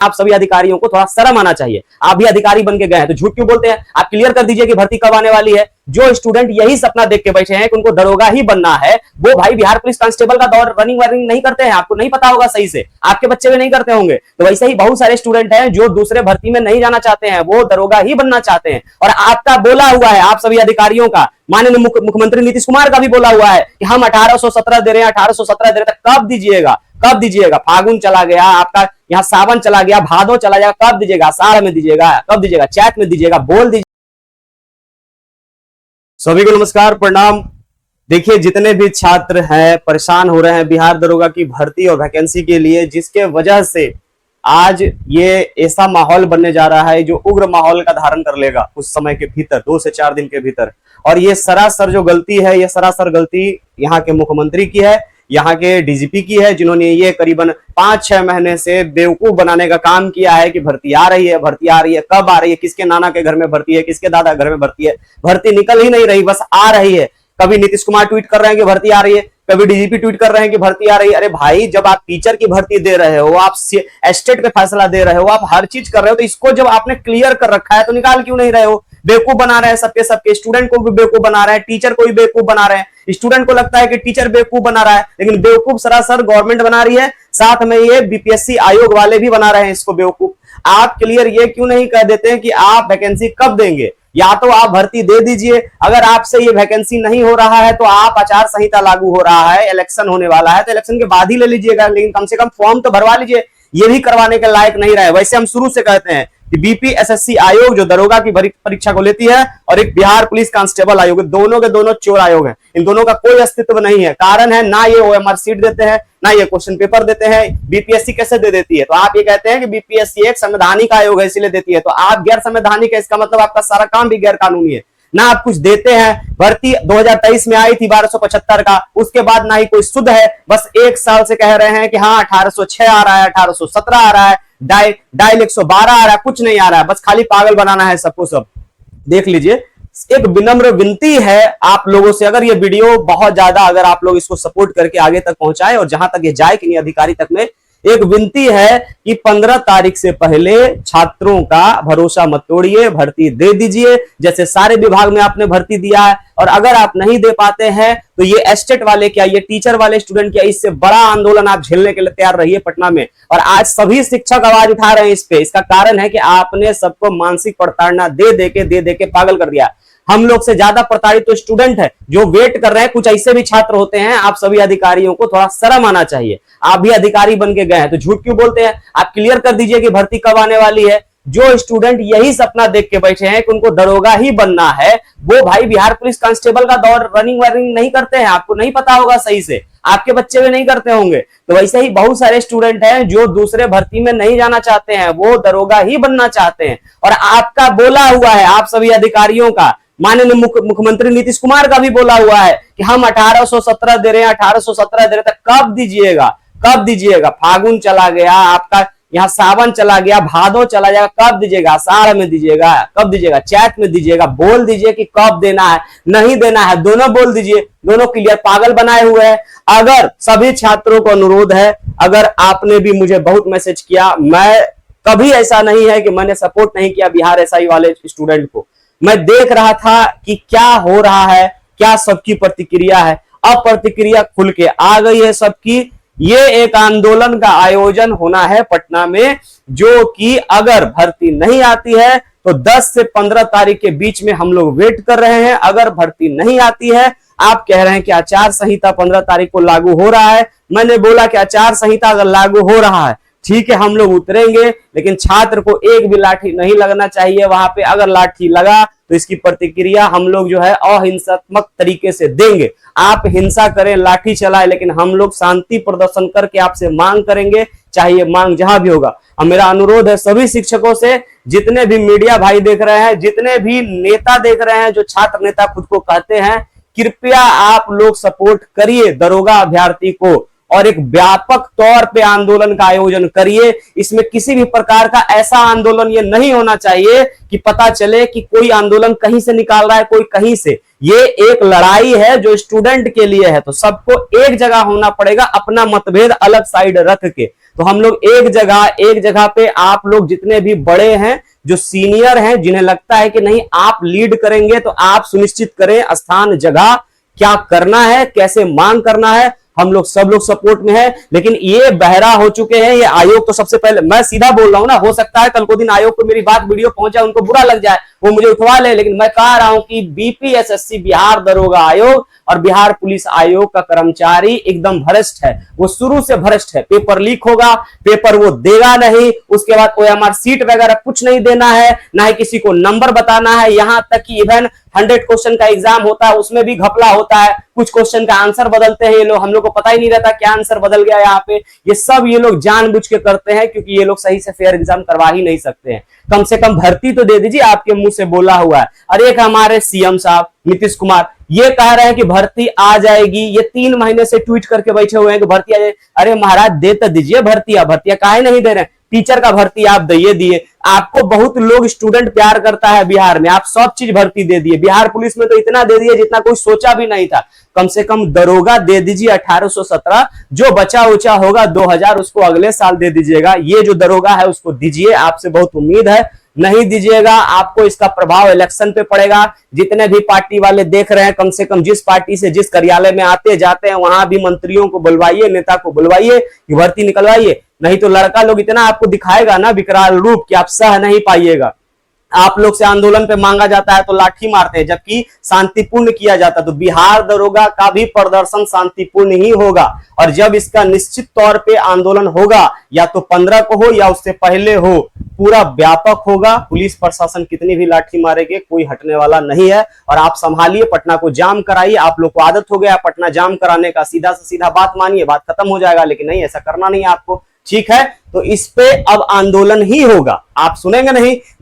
आप सभी अधिकारियों को थोड़ा शर्म आना चाहिए। आप भी अधिकारी बन के गए हैं तो झूठ क्यों बोलते हैं? आप क्लियर कर दीजिए कि भर्ती कब आने वाली है। जो स्टूडेंट यही सपना देख के बैठे हैं कि उनको दरोगा ही बनना है, वो भाई बिहार पुलिस कांस्टेबल का दौर रनिंग वनिंग नहीं करते हैं। आपको नहीं पता होगा सही से, आपके बच्चे भी नहीं करते होंगे। तो वैसे ही बहुत सारे स्टूडेंट हैं जो दूसरे भर्ती में नहीं जाना चाहते हैं, वो दरोगा ही बनना चाहते हैं। और आपका बोला हुआ है, आप सभी अधिकारियों का, माननीय मुख्यमंत्री नीतीश कुमार का भी बोला हुआ है कि हम 1817 दे रहे हैं, 1817 दे रहे हैं। कब दीजिएगा? कब दीजिएगा? फागुन चला गया, आपका यहाँ सावन चला गया, भादो चला जाएगा, कब दीजिएगा? आषाढ़ में दीजिएगा? कब दीजिएगा? चैत में दीजिएगा? बोल दीजिए। सभी को नमस्कार, प्रणाम। देखिए, जितने भी छात्र हैं परेशान हो रहे हैं बिहार दरोगा की भर्ती और वैकेंसी के लिए, जिसके वजह से आज ये ऐसा माहौल बनने जा रहा है जो उग्र माहौल का धारण कर लेगा कुछ समय के भीतर, 2 से 4 दिन के भीतर। और ये सरासर जो गलती है, ये सरासर गलती यहाँ के मुख्यमंत्री की है, यहाँ के डीजीपी की है, जिन्होंने ये करीबन 5-6 महीने से बेवकूफ बनाने का काम किया है कि भर्ती आ रही है, भर्ती आ रही है, कब आ रही है, किसके नाना के घर में भर्ती है, किसके दादा घर में भर्ती है। भर्ती निकल ही नहीं रही, बस आ रही है। कभी नीतीश कुमार ट्वीट कर रहे हैं कि भर्ती आ रही है, कभी डीजीपी ट्वीट कर रहे हैं कि भर्ती आ रही है। अरे भाई, जब आप टीचर की भर्ती दे रहे हो, आप स्टेट पे फैसला दे रहे हो, आप हर चीज कर रहे हो, तो इसको जब आपने क्लियर कर रखा है तो निकाल क्यों नहीं रहे हो? बेवकूफ बना रहे हैं सबके स्टूडेंट को भी बेवकूफ बना रहे हैं, टीचर को भी बेवकूफ बना रहे हैं। स्टूडेंट को लगता है कि टीचर बेवकूफ बना रहा है, लेकिन बेवकूफ सरासर गवर्नमेंट बना रही है, साथ में ये बीपीएससी आयोग वाले भी बना रहे हैं इसको बेवकूफ। आप क्लियर ये क्यों नहीं कह देते हैं कि आप वैकेंसी कब देंगे? या तो आप भर्ती दे दीजिए। अगर आपसे ये वैकेंसी नहीं हो रहा है तो आप आचार संहिता लागू हो रहा है, इलेक्शन होने वाला है, तो इलेक्शन के बाद ही ले लीजिएगा, लेकिन कम से कम फॉर्म तो भरवा लीजिए। ये भी करवाने के लायक नहीं रहे। वैसे हम शुरू से कहते हैं कि बीपीएसएससी आयोग जो दरोगा की परीक्षा को लेती है, और एक बिहार पुलिस कांस्टेबल आयोग, दोनों के दोनों चोर आयोग हैं। इन दोनों का कोई अस्तित्व नहीं है। कारण है, ना ये ओएमआर सीट देते हैं, ना ये क्वेश्चन पेपर देते हैं। बीपीएससी कैसे दे देती है? तो आप ये कहते हैं कि बीपीएससी एक संवैधानिक आयोग है इसलिए देती है, तो आप गैर संवैधानिक है, इसका मतलब आपका सारा काम भी गैर कानूनी है। ना आप कुछ देते हैं। भर्ती 2023 में आई थी 1275 का, उसके बाद ना ही कोई शुद्ध है। बस 1 साल से कह रहे हैं कि हाँ 1806 आ रहा है, 1817 आ रहा है, डायल 112 आ रहा है, कुछ नहीं आ रहा है, बस खाली पागल बनाना है सबको। सब देख लीजिए। एक विनम्र विनती है आप लोगों से, अगर ये वीडियो बहुत ज्यादा, अगर आप लोग इसको सपोर्ट करके आगे तक पहुंचाए और जहां तक ये जाए कि नहीं अधिकारी तक में, एक विनती है कि 15 तारीख से पहले छात्रों का भरोसा मत तोड़िए, भर्ती दे दीजिए। जैसे सारे विभाग में आपने भर्ती दिया है, और अगर आप नहीं दे पाते हैं तो ये एस्टेट वाले क्या, ये टीचर वाले स्टूडेंट क्या, इससे बड़ा आंदोलन आप झेलने के लिए तैयार रहिए पटना में। और आज सभी शिक्षक आवाज उठा रहे हैं इस पे। इसका कारण है कि आपने सबको मानसिक प्रताड़ना दे दे के पागल कर दिया। हम लोग से ज्यादा प्रताड़ित तो स्टूडेंट है जो वेट कर रहे हैं। कुछ ऐसे भी छात्र होते हैं। आप सभी अधिकारियों को थोड़ा शर्म आना चाहिए। आप भी अधिकारी बन के गए हैं तो झूठ क्यों बोलते हैं? आप क्लियर कर दीजिए कि भर्ती कब आने वाली है। जो स्टूडेंट यही सपना देख के बैठे हैं कि उनको दरोगा ही बनना है, वो भाई बिहार पुलिस कांस्टेबल का दौर रनिंग वनिंग नहीं करते हैं। आपको नहीं पता होगा सही से, आपके बच्चे भी नहीं करते होंगे। तो वैसे ही बहुत सारे स्टूडेंट हैं जो दूसरे भर्ती में नहीं जाना चाहते हैं, वो दरोगा ही बनना चाहते हैं। और आपका बोला हुआ है, आप सभी अधिकारियों का, माननीय मुख्यमंत्री नीतीश कुमार का भी बोला हुआ है कि हम 1817 दे रहे हैं, 1817 दे रहे हैं। कब दीजिएगा? कब दीजिएगा? फागुन चला गया, आपका यहाँ सावन चला गया, भादो चला जाएगा, कब दीजिएगा? आषाढ़ में दीजिएगा? कब दीजिएगा? चैत में दीजिएगा? बोल दीजिए कि कब देना है, नहीं देना है, दोनों बोल दीजिए। दोनों क्लियर पागल बनाए हुए हैं। अगर सभी छात्रों को अनुरोध है, अगर आपने भी मुझे बहुत मैसेज किया, मैं कभी ऐसा नहीं है कि मैंने सपोर्ट नहीं किया बिहार एसआई वाले स्टूडेंट को। मैं देख रहा था कि क्या हो रहा है, क्या सबकी प्रतिक्रिया है। अब प्रतिक्रिया खुल के आ गई है सबकी। ये एक आंदोलन का आयोजन होना है पटना में, जो कि अगर भर्ती नहीं आती है तो 10 से 15 तारीख के बीच में हम लोग वेट कर रहे हैं। अगर भर्ती नहीं आती है, आप कह रहे हैं कि आचार संहिता 15 तारीख को लागू हो रहा है। मैंने बोला कि आचार संहिता अगर लागू हो रहा है, ठीक है, हम लोग उतरेंगे, लेकिन छात्र को एक भी लाठी नहीं लगना चाहिए वहां पे। अगर लाठी लगा तो इसकी प्रतिक्रिया हम लोग जो है अहिंसात्मक तरीके से देंगे। आप हिंसा करें, लाठी चलाए, लेकिन हम लोग शांति प्रदर्शन करके आपसे मांग करेंगे, चाहे ये मांग जहां भी होगा। और मेरा अनुरोध है सभी शिक्षकों से, जितने भी मीडिया भाई देख रहे हैं, जितने भी नेता देख रहे हैं जो छात्र नेता खुद को कहते हैं, कृपया आप लोग सपोर्ट करिए दरोगा अभ्यर्थी को और एक व्यापक तौर पे आंदोलन का आयोजन करिए। इसमें किसी भी प्रकार का ऐसा आंदोलन ये नहीं होना चाहिए कि पता चले कि कोई आंदोलन कहीं से निकाल रहा है, कोई कहीं से। ये एक लड़ाई है जो स्टूडेंट के लिए है, तो सबको एक जगह होना पड़ेगा, अपना मतभेद अलग साइड रख के। तो हम लोग एक जगह पे आप लोग जितने भी बड़े हैं, जो सीनियर हैं, जिन्हें लगता है कि नहीं आप लीड करेंगे, तो आप सुनिश्चित करें स्थान जगह क्या करना है, कैसे मांग करना है। हम लोग सब लोग सपोर्ट में है, लेकिन ये बहरा हो चुके हैं ये आयोग। तो सबसे पहले मैं सीधा बोल रहा हूं ना, हो सकता है कल को दिन आयोग को मेरी बात वीडियो पहुंच जाए, उनको बुरा लग जाए, वो मुझे उठवा ले, लेकिन मैं कह रहा हूं कि बीपीएसएससी बिहार दरोगा आयोग और बिहार पुलिस आयोग का कर्मचारी एकदम भ्रष्ट है, वो शुरू से भ्रष्ट है। पेपर लीक होगा, पेपर वो देगा नहीं, उसके बाद ओएमआर सीट वगैरह कुछ नहीं देना है, ना ही किसी को नंबर बताना है, यहां तक कि इवन 100 क्वेश्चन का एग्जाम होता है उसमें भी घपला होता है, कुछ क्वेश्चन का आंसर बदलते हैं ये लोग, हम लोग को पता ही नहीं रहता क्या आंसर बदल गया यहाँ पे। ये सब ये लोग जानबूझ के करते हैं, क्योंकि ये लोग सही से फेयर एग्जाम करवा ही नहीं सकते हैं। कम से कम भर्ती तो दे दीजिए, आपके मुंह से बोला हुआ है। और एक हमारे सीएम साहब नीतीश कुमार ये कह रहे हैं कि भर्ती आ जाएगी, ये 3 महीने से ट्वीट करके बैठे हुए हैं कि भर्ती आ जाएगी। अरे महाराज दे तो दीजिए भर्तियां काहे नहीं दे रहे हैं? टीचर का भर्ती आप दिए, आपको बहुत लोग स्टूडेंट प्यार करता है बिहार में, आप सब चीज भर्ती दे दिए। बिहार पुलिस में तो इतना दे दिए जितना कोई सोचा भी नहीं था। कम से कम दरोगा दे दीजिए 1817, जो बचा उचा होगा 2000 उसको अगले साल दे दीजिएगा। ये जो दरोगा है उसको दीजिए, आपसे बहुत उम्मीद है। नहीं दीजिएगा आपको इसका प्रभाव इलेक्शन पे पड़ेगा। जितने भी पार्टी वाले देख रहे हैं, कम से कम जिस पार्टी से जिस कार्यालय में आते जाते हैं वहां भी मंत्रियों को बुलवाइए, नेता को बुलवाइए कि भर्ती निकलवाइए, नहीं तो लड़का लोग इतना आपको दिखाएगा ना विकराल रूप कि आप सह नहीं पाइएगा। आप लोग से आंदोलन पे मांगा जाता है तो लाठी मारते हैं, जबकि शांतिपूर्ण किया जाता है। तो बिहार दरोगा का भी प्रदर्शन शांतिपूर्ण ही होगा, और जब इसका निश्चित तौर पे आंदोलन होगा, या तो 15 को हो या उससे पहले हो, पूरा व्यापक होगा। पुलिस प्रशासन कितनी भी लाठी मारेगी, कोई हटने वाला नहीं है। और आप संभालिए, पटना को जाम कराइए। आप लोग को आदत हो गया पटना जाम कराने का, सीधा से सीधा बात मानिए, बात खत्म हो जाएगा। लेकिन नहीं, ऐसा करना नहीं है आपको, ठीक है? तो इस पे अब आंदोलन ही होगा। आप सुनेंगे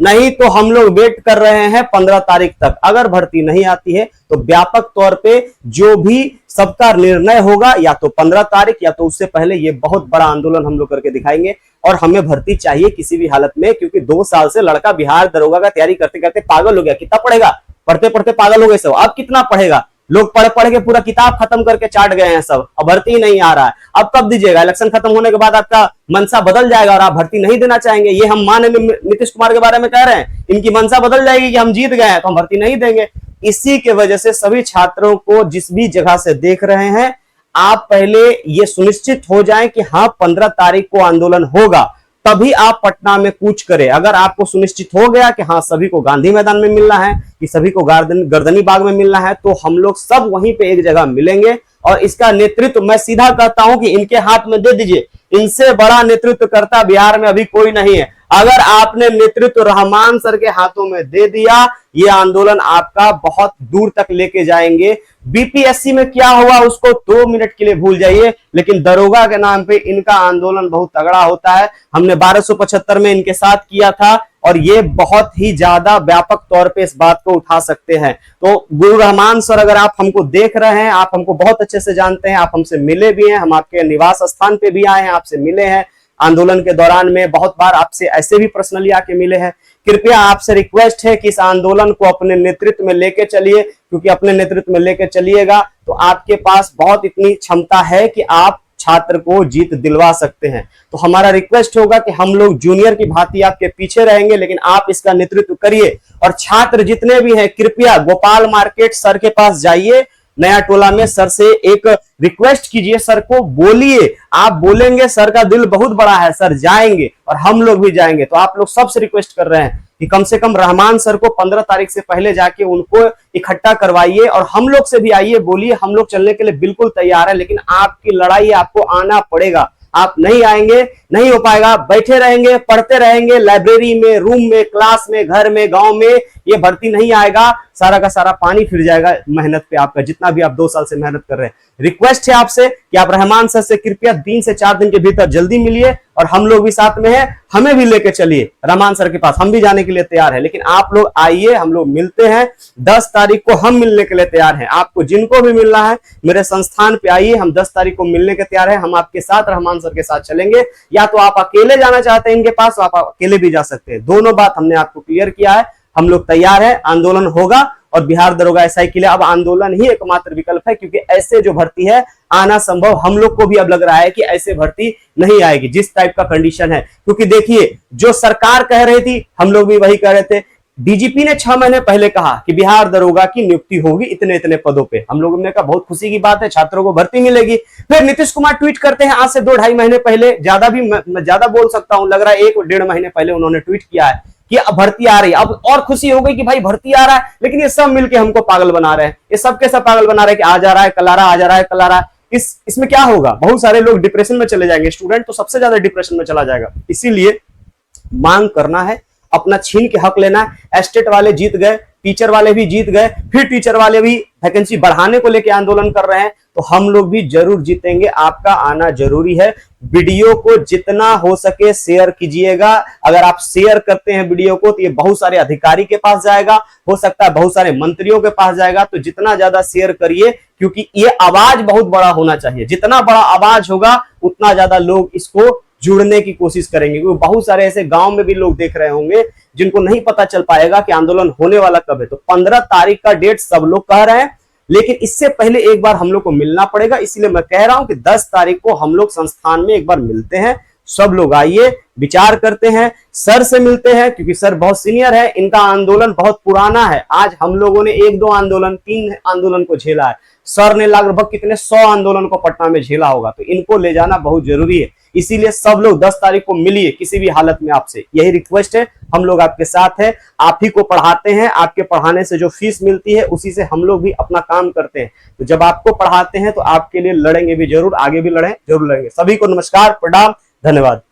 नहीं तो हम लोग वेट कर रहे हैं 15 तारीख तक। अगर भर्ती नहीं आती है तो व्यापक तौर पे जो भी सबका निर्णय होगा, या तो 15 तारीख या तो उससे पहले, ये बहुत बड़ा आंदोलन हम लोग करके दिखाएंगे। और हमें भर्ती चाहिए किसी भी हालत में, क्योंकि 2 साल से लड़का बिहार दरोगा का तैयारी करते करते पागल हो गया। कितना पढ़ेगा? पढ़ते पढ़ते पागल हो गए सब। अब कितना पढ़ेगा? लोग पढ़ पढ़ के पूरा किताब खत्म करके चाट गए हैं सब, अब भर्ती ही नहीं आ रहा है। अब कब दीजिएगा? इलेक्शन खत्म होने के बाद आपका मनसा बदल जाएगा और आप भर्ती नहीं देना चाहेंगे। ये हम माननीय नीतीश कुमार के बारे में कह रहे हैं, इनकी मनसा बदल जाएगी कि हम जीत गए हैं तो हम भर्ती नहीं देंगे। इसी के वजह से सभी छात्रों को जिस भी जगह से देख रहे हैं, आप पहले ये सुनिश्चित हो जाएं कि हाँ 15 तारीख को आंदोलन होगा, तभी आप पटना में कूच करें। अगर आपको सुनिश्चित हो गया कि हाँ सभी को गांधी मैदान में मिलना है, कि सभी को गर्दनी बाग में मिलना है, तो हम लोग सब वहीं पे एक जगह मिलेंगे। और इसका नेतृत्व मैं सीधा कहता हूं कि इनके हाथ में दे दीजिए। इनसे बड़ा नेतृत्व करता बिहार में अभी कोई नहीं है। अगर आपने नेतृत्व रहमान सर के हाथों में दे दिया, ये आंदोलन आपका बहुत दूर तक लेके जाएंगे। बीपीएससी में क्या हुआ उसको 2 मिनट के लिए भूल जाइए, लेकिन दरोगा के नाम पे इनका आंदोलन बहुत तगड़ा होता है। हमने 1275 में इनके साथ किया था, और ये बहुत ही ज्यादा व्यापक तौर पे इस बात को उठा सकते हैं। तो गुरु रहमान सर, अगर आप हमको देख रहे हैं, आप हमको बहुत अच्छे से जानते हैं, आप हमसे मिले भी हैं, हम आपके निवास स्थान पे भी आए हैं, आपसे मिले हैं आंदोलन के दौरान में, बहुत बार आपसे ऐसे भी पर्सनली आके मिले हैं। कृपया आपसे रिक्वेस्ट है कि इस आंदोलन को अपने नेतृत्व में लेके चलिए, क्योंकि अपने नेतृत्व में लेके चलिएगा तो आपके पास बहुत इतनी क्षमता है कि आप छात्र को जीत दिलवा सकते हैं। तो हमारा रिक्वेस्ट होगा कि हम लोग जूनियर की भांति आपके पीछे रहेंगे, लेकिन आप इसका नेतृत्व करिए। और छात्र जितने भी हैं, कृपया गोपाल मार्केट सर के पास जाइए, नया टोला में सर से एक रिक्वेस्ट कीजिए, सर को बोलिए। आप बोलेंगे सर का दिल बहुत बड़ा है, सर जाएंगे और हम लोग भी जाएंगे। तो आप लोग सबसे रिक्वेस्ट कर रहे हैं कि कम से कम रहमान सर को 15 तारीख से पहले जाके उनको इकट्ठा करवाइए, और हम लोग से भी आइए, बोलिए हम लोग चलने के लिए बिल्कुल तैयार है, लेकिन आपकी लड़ाई आपको आना पड़ेगा। आप नहीं आएंगे, नहीं हो पाएगा। बैठे रहेंगे, पढ़ते रहेंगे, लाइब्रेरी में, रूम में, क्लास में, घर में, गांव में, ये भर्ती नहीं आएगा। सारा का सारा पानी फिर जाएगा मेहनत पे आपका, जितना भी आप 2 साल से मेहनत कर रहे हैं। रिक्वेस्ट है आपसे कि आप रहमान सर से कृपया 3 से 4 दिन के भीतर जल्दी मिलिए, और हम लोग भी साथ में हैं, हमें भी लेके चलिए रहमान सर के पास। हम भी जाने के लिए तैयार हैं, लेकिन आप लोग आइए, हम लोग मिलते हैं। 10 तारीख को हम मिलने के लिए तैयार हैं। आपको जिनको भी मिलना है मेरे संस्थान पे आइए, हम 10 तारीख को मिलने के तैयार हैं। हम आपके साथ रहमान सर के साथ चलेंगे, या तो आप अकेले जाना चाहते हैं इनके पास, आप अकेले भी जा सकते हैं। दोनों बात हमने आपको क्लियर किया है। हम लोग तैयार हैं, आंदोलन होगा और बिहार दरोगा एसआई के लिए अब आंदोलन ही एकमात्र विकल्प है, क्योंकि ऐसे जो भर्ती है आना संभव हम लोग को भी अब लग रहा है कि ऐसे भर्ती नहीं आएगी जिस टाइप का कंडीशन है। क्योंकि देखिए जो सरकार कह रही थी हम लोग भी वही कह रहे थे। डीजीपी ने 6 महीने पहले कहा कि बिहार दरोगा की नियुक्ति होगी इतने इतने पदों पे। हम लोगों ने कहा बहुत खुशी की बात है, छात्रों को भर्ती मिलेगी। फिर नीतीश कुमार ट्वीट करते हैं आज से 2-2.5 महीने पहले, ज्यादा भी मैं ज्यादा बोल सकता हूं, लग रहा है 1-1.5 महीने पहले उन्होंने ट्वीट किया है कि अब भर्ती आ रही है। अब और खुशी हो गई कि भाई भर्ती आ रहा है, लेकिन ये सब मिलकर हमको पागल बना रहे हैं। ये सब के सब पागल बना रहे हैं कि आ जा रहा है, कल आ रहा, आ जा रहा है, कल आ रहा है। इसमें क्या होगा, बहुत सारे लोग डिप्रेशन में चले जाएंगे, स्टूडेंट तो सबसे ज्यादा डिप्रेशन में चला जाएगा। इसीलिए मांग करना है, अपना छीन के हक लेना है। एस्टेट वाले जीत गए, टीचर वाले भी जीत गए, फिर टीचर वाले भी वैकेंसी बढ़ाने को लेकर आंदोलन कर रहे हैं, तो हम लोग भी जरूर जीतेंगे। आपका आना जरूरी है। वीडियो को जितना हो सके शेयर कीजिएगा। अगर आप शेयर करते हैं वीडियो को तो ये बहुत सारे अधिकारी के पास जाएगा, हो सकता है बहुत सारे मंत्रियों के पास जाएगा, तो जितना ज्यादा शेयर करिए, क्योंकि ये आवाज बहुत बड़ा होना चाहिए। जितना बड़ा आवाज होगा उतना ज्यादा लोग इसको जुड़ने की कोशिश करेंगे, क्योंकि बहुत सारे ऐसे गांव में भी लोग देख रहे होंगे जिनको नहीं पता चल पाएगा कि आंदोलन होने वाला कब है। तो 15 तारीख का डेट सब लोग कह रहे हैं, लेकिन इससे पहले एक बार हम लोग को मिलना पड़ेगा। इसलिए मैं कह रहा हूं कि 10 तारीख को हम लोग संस्थान में एक बार मिलते हैं। सब लोग आइए, विचार करते हैं, सर से मिलते हैं, क्योंकि सर बहुत सीनियर है, इनका आंदोलन बहुत पुराना है। आज हम लोगों ने 1-2 आंदोलन, 3 आंदोलन को झेला है, सर ने लगभग कितने 100 आंदोलन को पटना में झेला होगा, तो इनको ले जाना बहुत जरूरी है। इसीलिए सब लोग 10 तारीख को मिलिए किसी भी हालत में। आपसे यही रिक्वेस्ट है, हम लोग आपके साथ हैं, आप ही को पढ़ाते हैं, आपके पढ़ाने से जो फीस मिलती है उसी से हम लोग भी अपना काम करते हैं। तो जब आपको पढ़ाते हैं तो आपके लिए लड़ेंगे भी जरूर, आगे भी लड़ें, जरूर लड़ेंगे। सभी को नमस्कार, प्रणाम, धन्यवाद।